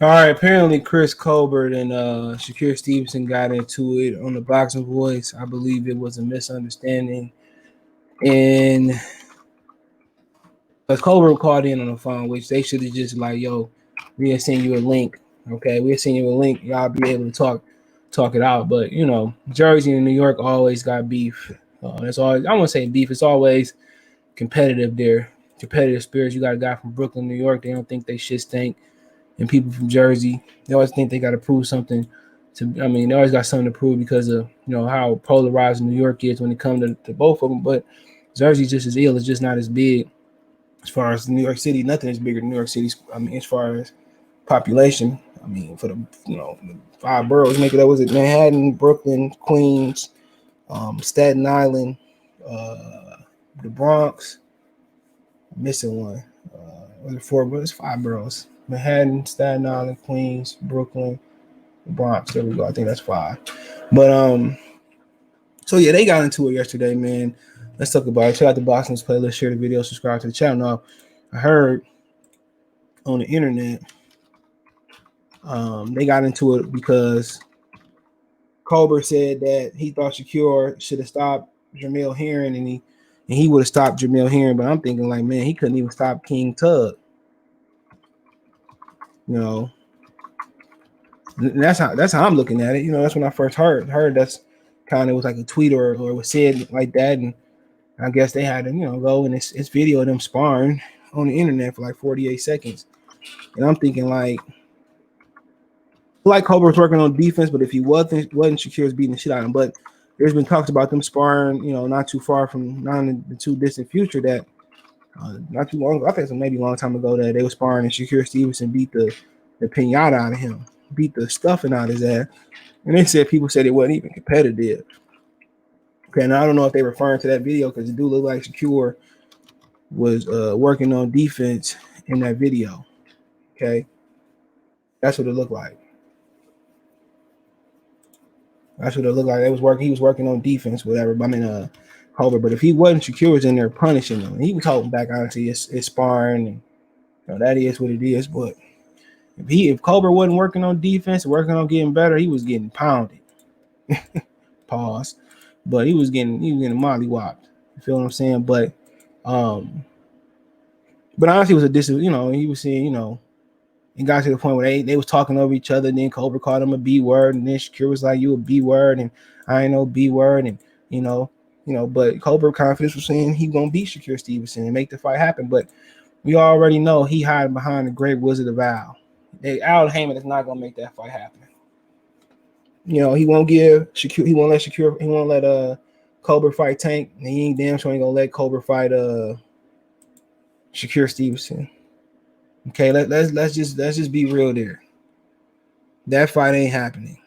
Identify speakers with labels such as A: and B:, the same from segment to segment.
A: All right, apparently Chris Colbert and Shakur Stevenson got into it on the Boxing Voice. I believe it was a misunderstanding, and because Colbert called in on the phone, which they should have just like, yo, we'll send you a link. Okay, we'll send you a link. Y'all be able to talk it out. But Jersey and New York always got beef. That's always, I won't say beef. It's always competitive there. Competitive spirits. You got a guy from Brooklyn, New York. They don't think they shit stink. And people from Jersey, they always think they got to prove something. They always got something to prove because of how polarized New York is when it comes to both of them. But Jersey's just as ill. It's just not as big as far as New York City. Nothing is bigger than New York City. As far as population, for the five boroughs, make it up. Was it Manhattan, Brooklyn, Queens, Staten Island, the Bronx? I'm missing one. Was it four? But it's five boroughs. Manhattan, Staten Island, Queens, Brooklyn, Bronx. There we go. I think that's five. But so yeah, they got into it yesterday, man. Let's talk about it. Check out the Boxing's playlist, share the video, subscribe to the channel. Now, I heard on the internet, they got into it because Colbert said that he thought Shakur should have stopped Jamel Herring, and he would have stopped Jamel Herring. But I'm thinking like, man, he couldn't even stop King Tug. That's how I'm looking at it. That's when I first heard that's kind of was like a tweet or it was said like that, and I guess they had to go and it's video of them sparring on the internet for like 48 seconds, and I'm thinking like Colbert's working on defense, but if he wasn't Shakur's beating the shit out of him. But there's been talks about them sparring, not too far from not in the too distant future that not too long. I think it's maybe a long time ago that they were sparring and Shakur Stevenson beat the pinata out of him, beat the stuffing out of his ass. And they said people said it wasn't even competitive. Okay, now I don't know if they're referring to that video because it do look like Shakur was working on defense in that video. Okay, that's what it looked like. That's what it looked like. It was working. He was working on defense, whatever. Colbert. But if he wasn't, Shakur was in there punishing him. He was holding back. Honestly, it's sparring, and that is what it is. But if Colbert wasn't working on defense, working on getting better, he was getting pounded. Pause. But he was getting mollywopped. You feel what I'm saying? But honestly, it was a distance. He was saying, it got to the point where they was talking over each other. And then Colbert called him a B word, and then Shakur was like, "You a B word," and I ain't no B word, and But Colbert confidence was saying he gonna beat Shakur Stevenson and make the fight happen. But we already know he hiding behind the great Wizard of Al. Al Heyman is not gonna make that fight happen. He won't give Shakur. He won't let Shakur. He won't let Colbert fight Tank. And he ain't damn sure ain't gonna let Colbert fight Shakur Stevenson. Okay, let's just be real there. That fight ain't happening.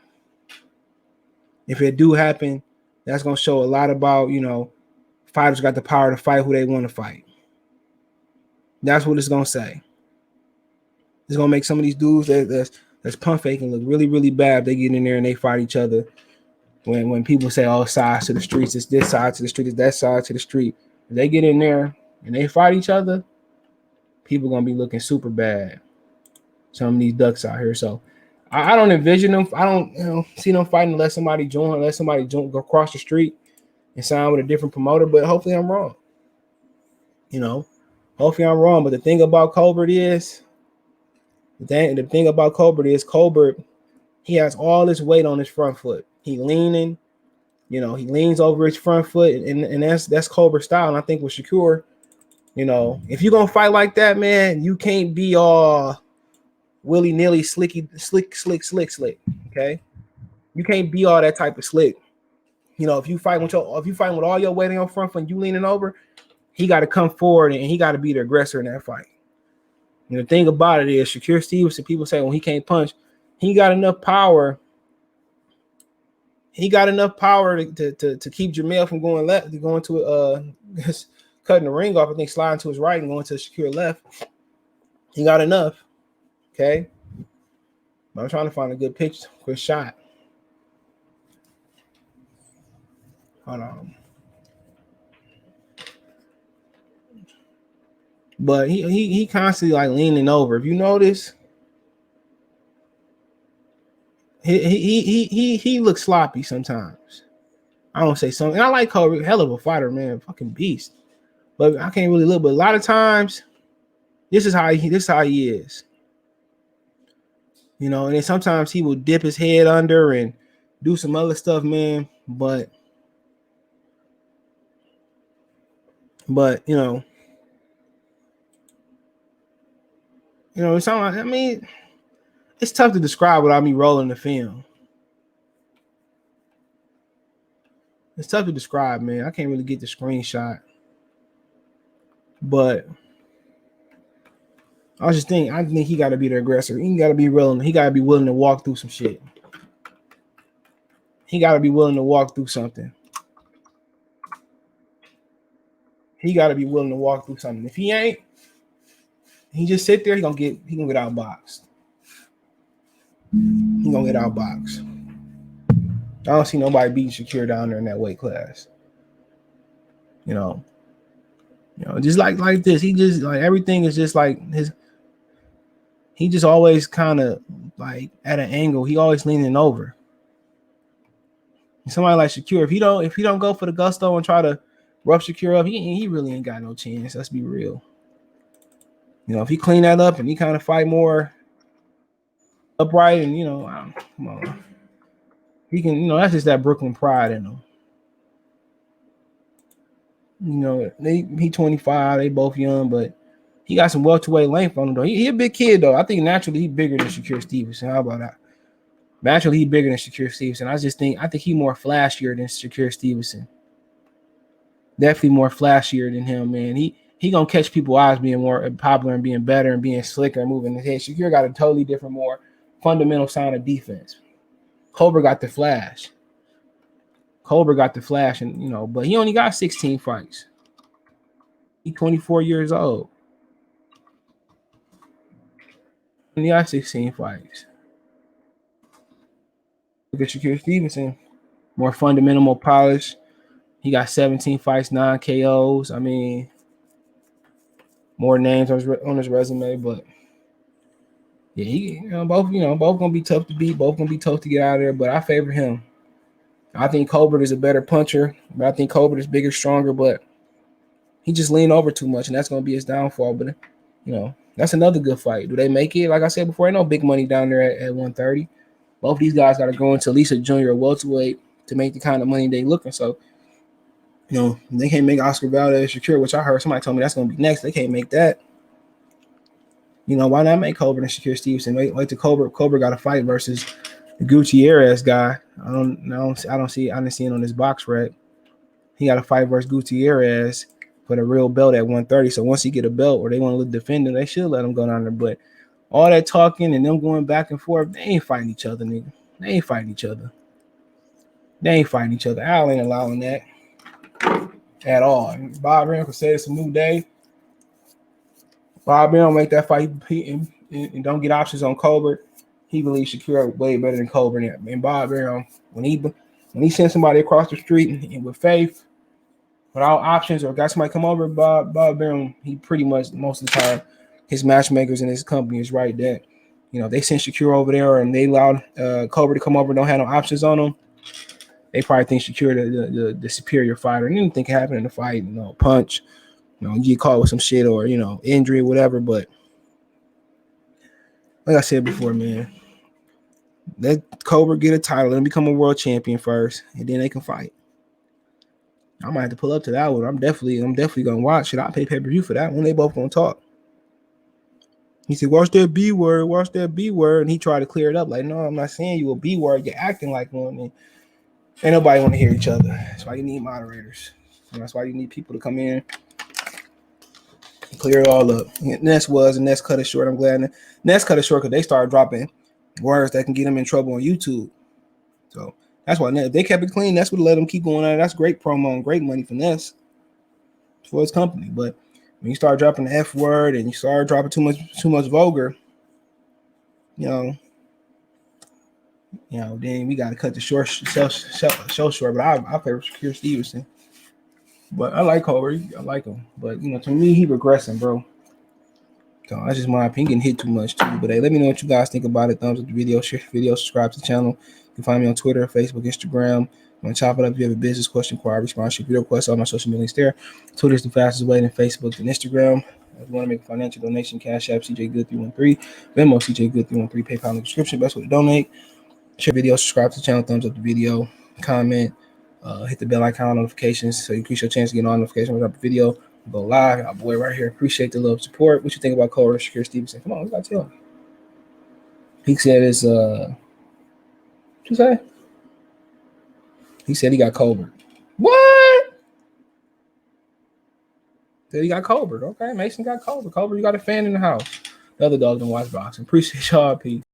A: If it do happen, that's gonna show a lot about fighters got the power to fight who they want to fight. That's what it's gonna say. It's gonna make some of these dudes that's pump faking look really, really bad if they get in there and they fight each other. When people say, "Oh, sides to the streets," it's this side to the street, it's that side to the street. If they get in there and they fight each other, people gonna be looking super bad. Some of these ducks out here. So I don't envision them. I don't see them fighting unless somebody go across the street and sign with a different promoter. But hopefully I'm wrong. Hopefully I'm wrong. But the thing about Colbert is Colbert, he has all this weight on his front foot. He leaning, he leans over his front foot, and that's Colbert's style. And I think with Shakur, if you're gonna fight like that, man, you can't be all willy-nilly, slick. Okay, you can't be all that type of slick. If you fight with all your weight on your front foot, and you leaning over, he got to come forward and he got to be the aggressor in that fight. The thing about it is Shakur Stevenson, people say when he can't punch, he got enough power. He got enough power to keep Jamel from going left, going to cutting the ring off. I think sliding to his right and going to Shakur left. He got enough. Okay. But I'm trying to find a good shot. Hold on. But he constantly like leaning over. If you notice, he looks sloppy sometimes. I don't say something. And I like Colbert, hell of a fighter, man, fucking beast. But I can't really look. But a lot of times, this is how he is. You know, and then sometimes he will dip his head under and do some other stuff, man. But you know, it's not, I mean, it's tough to describe without me rolling the film. It's tough to describe, man. I can't really get the screenshot. But I think he got to be the aggressor. He got to be willing. He got to be willing to walk through some shit. He got to be willing to walk through something. He got to be willing to walk through something. If he ain't, he just sit there. He gonna get outboxed. He gonna get outboxed. I don't see nobody beating Shakur down there in that weight class. You know, just like this. He just like everything is just like his. He just always kind of like at an angle. He always leaning over. Somebody like Shakur, if he don't go for the gusto and try to rough Shakur up, he really ain't got no chance. Let's be real. You know, if he clean that up and he kind of fight more upright and come on, he can. That's just that Brooklyn pride in him. He 25. They both young, but he got some welterweight length on him though. He a big kid though. I think naturally he bigger than Shakur Stevenson. How about that? Naturally he bigger than Shakur Stevenson. I think he more flashier than Shakur Stevenson. Definitely more flashier than him, man. He gonna catch people's eyes being more popular and being better and being slicker and moving his head. Shakur got a totally different, more fundamental sound of defense. Colbert got the flash. And but he only got 16 fights. He's 24 years old. And he got 16 fights. Look at Shakur Stevenson. More fundamental, more polished. He got 17 fights, 9 KOs. I mean, more names on his resume, but yeah, both gonna be tough to beat, both gonna be tough to get out of there. But I favor him. I think Colbert is a better puncher, but I think Colbert is bigger, stronger, but he just leaned over too much, and that's gonna be his downfall. But that's another good fight. Do they make it? Like I said before, ain't no big money down there at 130. Both these guys got to go into at least a junior or welterweight to make the kind of money they looking. So, they can't make Oscar Valdez Shakur, which I heard somebody told me that's going to be next. They can't make that. Why not make Colbert and Shakur Stevenson? Wait till Colbert got a fight versus the Gutierrez guy. I didn't see it on his box rec. He got a fight versus Gutierrez for the real belt at 130. So once he get a belt or they want to defend him, they should let him go down there. But all that talking and them going back and forth, they ain't fighting each other, nigga. They ain't fighting each other. Al ain't allowing that at all. Bob Arum could say it's a new day. Bob Arum make that fight and don't get options on Colbert. He believes Shakur way better than Colbert. And Bob Arum, when he sends somebody across the street and with faith, without options or got somebody come over, Bob Arum, he pretty much most of the time, his matchmakers in his company is right that, they send Shakur over there and they allowed Colbert to come over and don't have no options on him. They probably think Shakur the superior fighter. And anything can happen in the fight, punch, you get caught with some shit or, injury or whatever. But like I said before, man, let Colbert get a title and become a world champion first, and then they can fight. I might have to pull up to that one. I'm definitely gonna watch it. I'll pay pay-per-view for that one. They both gonna talk. He said, watch that B word. And he tried to clear it up. Like, no, I'm not saying you a B word. You're acting like one. And ain't nobody want to hear each other. That's why you need moderators. And that's why you need people to come in and clear it all up. And Ness cut it short. I'm glad Ness cut it short because they started dropping words that can get them in trouble on YouTube. So that's why if they kept it clean, that's what let them keep going on. That's great promo and great money for Ness for his company. But when you start dropping the F word and you start dropping too much vulgar, then we got to cut the show short. But I favor Shakur Stevenson. But I like Colbert. I like him. But to me, he regressing, bro. So that's just my opinion. Hit too much too. But hey, let me know what you guys think about it. Thumbs up the video, share the video, subscribe to the channel. You can find me on Twitter, Facebook, Instagram. I'm gonna chop it up. If you have a business question, inquiry, sponsorship, video request, all my social media links there. Twitter is the fastest way than Facebook and Instagram. If you want to make a financial donation, Cash App, CJ Good 313, Venmo, CJ Good 313, PayPal in the description. Best way to donate. Share video, subscribe to the channel, thumbs up the video, comment, hit the bell icon notifications so you increase your chance of getting all notifications when I drop a video. Go live. Our boy right here. Appreciate the love support. What you think about Colbert, Shakur Stevenson? Come on, you gotta tell me. He said it's what you say? He said he got Colbert. What? Said he got Colbert. Okay, Mason got Colbert. Colbert, you got a fan in the house. The other dog don't watch boxing. Appreciate y'all. Peace.